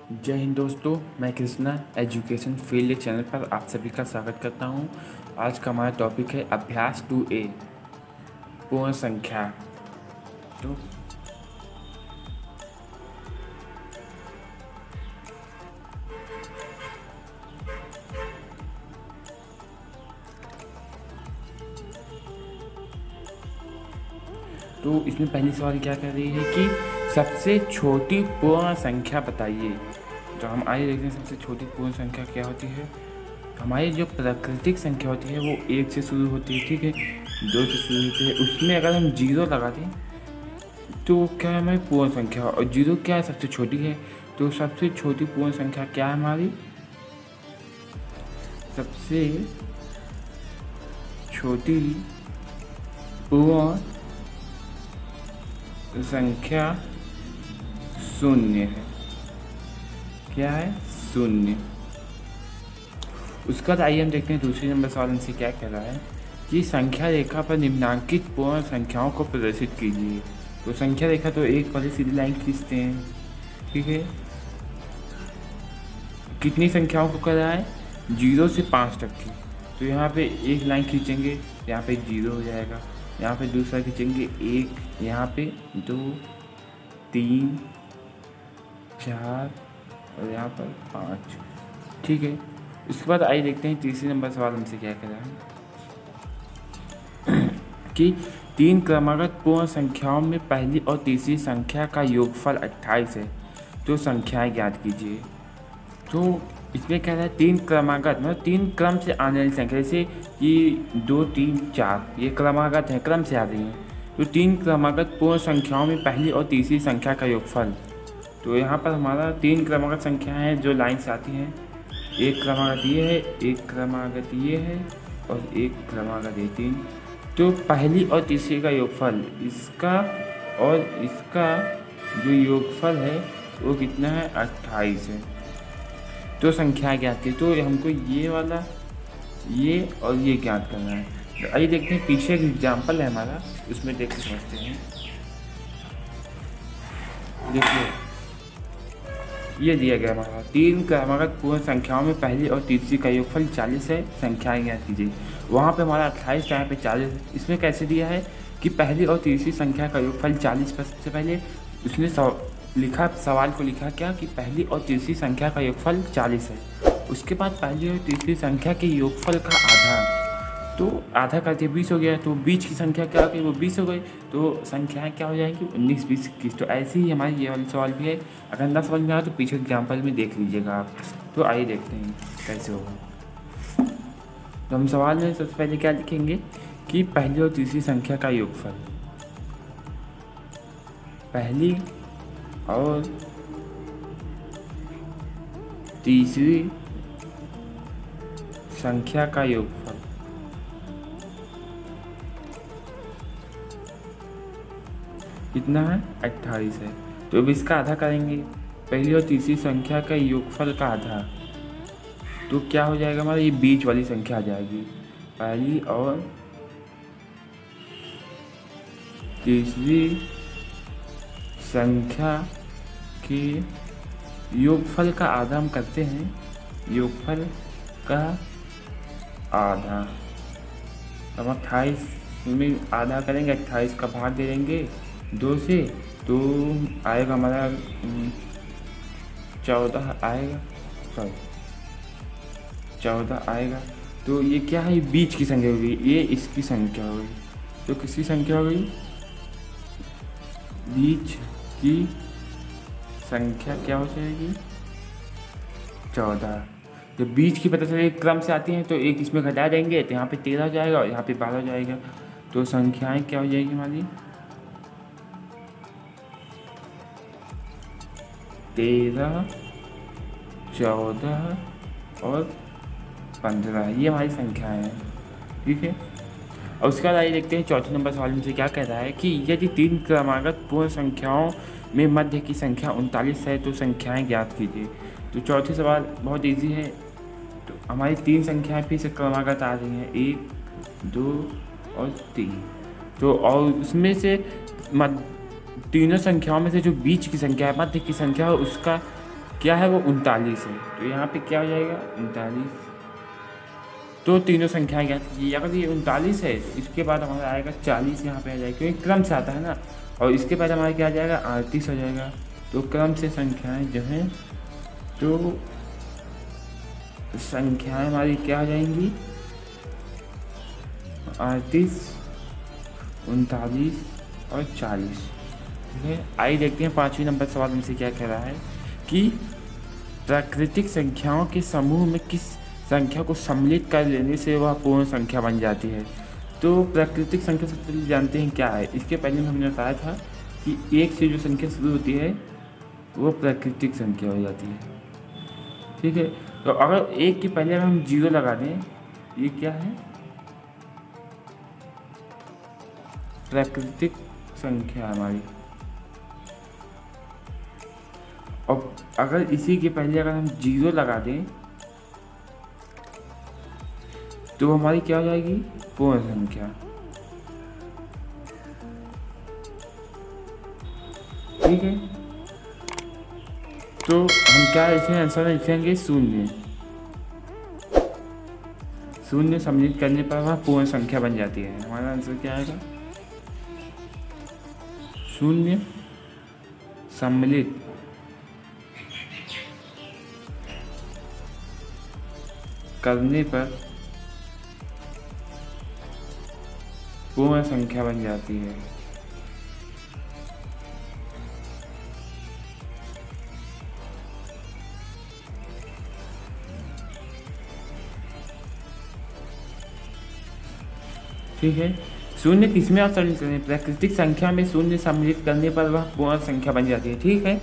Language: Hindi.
जय हिंद दोस्तों, मैं कृष्णा एजुकेशन फील्ड चैनल पर आप सभी का स्वागत करता हूं। आज का हमारा टॉपिक है अभ्यास 2A पूर्ण संख्या। तो इसमें पहली सवाल क्या कर रही है कि सबसे छोटी पूर्ण संख्या बताइए। तो हम आइए देखते हैं सबसे छोटी पूर्ण संख्या क्या होती है। हमारी जो प्राकृतिक संख्या होती है वो 1 से शुरू होती है, ठीक है, 2 से शुरू होती है। उसमें अगर हम 0 लगा दें तो क्या है हमारी पूर्ण संख्या, और 0 क्या है, सबसे छोटी है। तो सबसे छोटी पूर्ण संख्या क्या है हमारी? सबसे छोटी पूर्ण संख्या 0 है। क्या है? 0। उसके बाद आइए हम देखते हैं दूसरी नंबर सवाल हमसे क्या कह रहा है कि संख्या रेखा पर निम्नांकित पूर्ण संख्याओं को प्रदर्शित कीजिए। तो संख्या रेखा तो एक वाली सीधी लाइन खींचते हैं, ठीक है। कितनी संख्याओं को कर रहा है? 0 से 5 तक की। तो यहाँ पे एक लाइन खींचेंगे, यहाँ पे 0 हो जाएगा। यहाँ पे दूसरा खींचेंगे 1, यहाँ पे 2, 3, 4 और यहाँ पर 5, ठीक है। उसके बाद आइए देखते हैं तीसरी नंबर सवाल हमसे क्या कह रहा है कि 3 क्रमागत पूर्ण संख्याओं में पहली और तीसरी संख्या का योगफल 28 है, तो संख्याएं ज्ञात कीजिए। तो इसमें कह रहा है 3 क्रमागत, मतलब 3 क्रम से आने वाली संख्या, जैसे ये 2, 3, 4 ये क्रमागत है, क्रम से आ रही हैं। तो 3 क्रमागत पूर्ण संख्याओं में पहली और तीसरी संख्या का योगफल। तो यहाँ पर हमारा 3 क्रमागत संख्याएं हैं जो लाइन से आती हैं। एक क्रमागत ये है, एक क्रमागत ये है और एक क्रमागत ये 3। तो पहली और तीसरी का योगफल, इसका और इसका जो योगफल है वो कितना है? 28 है। तो संख्या ज्ञात की, तो हमको ये वाला, ये और ये ज्ञात करना है। तो आइए देखते हैं, पीछे एक एग्जाम्पल है हमारा, उसमें देख के समझते हैं। देखिए ये दिया गया हमारा 3 क्रमागत पूर्ण संख्याओं में पहली और तीसरी का योगफल 40 है, संख्याएं ज्ञात कीजिए। वहाँ पे हमारा 28 यहाँ पे 40 है। इसमें कैसे दिया है कि पहली और तीसरी संख्या का योगफल 40 पर सबसे पहले उसने सवाल को लिखा क्या कि पहली और तीसरी संख्या का योगफल 40 है। उसके बाद पहली और तीसरी संख्या के योगफल का आधा, तो आधा करके 20 हो गया, तो बीच की संख्या क्या हो गई? वो 20 हो गई। तो संख्याएं क्या हो जाएंगी? 19, 20, 21। तो ऐसे ही हमारी ये वाली सवाल भी है। अगर ना समझ में आया तो पीछे एग्जाम्पल में देख लीजिएगा आप। तो आइए देखते हैं कैसे होगा। तो हम सवाल में सबसे पहले क्या लिखेंगे कि पहली और तीसरी संख्या का योगफल, पहली और तीसरी संख्या का योगफल कितना है? 28 है। तो अब इसका आधा करेंगे, पहली और तीसरी संख्या का योगफल का आधा, तो क्या हो जाएगा हमारा? ये बीच वाली संख्या आ जाएगी, पहली और तीसरी संख्या के योगफल का आधा हम करते हैं, योगफल का आधा। हम 28 में आधा करेंगे, 28 का भाग दे देंगे 2 से, तो आएगा हमारा 14 आएगा, सॉरी 14 आएगा। तो ये क्या है? ये बीच की संख्या हो गई, ये इसकी संख्या हो गई। तो किसकी संख्या हो गई? बीच की संख्या क्या हो जाएगी? 14। जब बीच की पता चले क्रम से आती हैं तो एक इसमें घटा देंगे, तो यहाँ पे 13 हो जाएगा और यहाँ पे 12 हो जाएगा। तो संख्याएं क्या हो जाएगी हमारी? 13, 14 और 15, ये हमारी संख्याएं हैं, ठीक है। और उसके बाद आइए देखते हैं चौथे नंबर सवाल में से क्या कह रहा है कि यदि 3 क्रमागत पूर्ण संख्याओं में मध्य की संख्या 39 है तो संख्याएं ज्ञात कीजिए। तो चौथे सवाल बहुत इजी है। तो हमारी 3 संख्याएं फिर से क्रमागत आ रही हैं, 1, 2 और 3। तो और उसमें से तीनों संख्याओं में से जो बीच की संख्या है, मध्य की संख्या है, उसका क्या है वो 39 है। तो यहाँ पे क्या हो जाएगा 39। तो तीनों संख्याएं ज्ञात कीजिए। अगर ये 39 है तो इसके बाद हमारा आएगा 40 यहाँ पे आ जाएगा, क्योंकि क्रम से आता है ना। और इसके बाद हमारा क्या आ जाएगा 38 हो जाएगा। तो क्रम से संख्याएं जो हैं, तो संख्याएं हमारी क्या हो जाएंगी 38, 39 और 40। ठीक है, आइए देखते हैं 5वें नंबर सवाल हमसे क्या कह रहा है कि प्राकृतिक संख्याओं के समूह में किस संख्या को सम्मिलित कर लेने से वह पूर्ण संख्या बन जाती है। तो प्राकृतिक संख्या सबसे पहले जानते हैं क्या है। इसके पहले में हमने बताया था कि एक से जो संख्या शुरू होती है वो प्राकृतिक संख्या हो जाती है। ठीक है, तो अगर एक के पहले हम 0 लगा दें, ये क्या है प्राकृतिक संख्या हमारी। और अगर इसी के पहले अगर हम 0 लगा दें तो हमारी क्या हो जाएगी पूर्ण संख्या। ठीक है, तो हम क्या लिखेंगे, आंसर में लिखेंगे 0। 0 सम्मिलित करने पर वह पूर्ण संख्या बन जाती है। हमारा आंसर क्या आएगा 0 सम्मिलित करने पर पूर्ण संख्या बन जाती है। ठीक है, 0 किसमें आप सम्मिलित करें, प्राकृतिक संख्या में 0 सम्मिलित करने पर वह पूर्ण संख्या बन जाती है। ठीक है।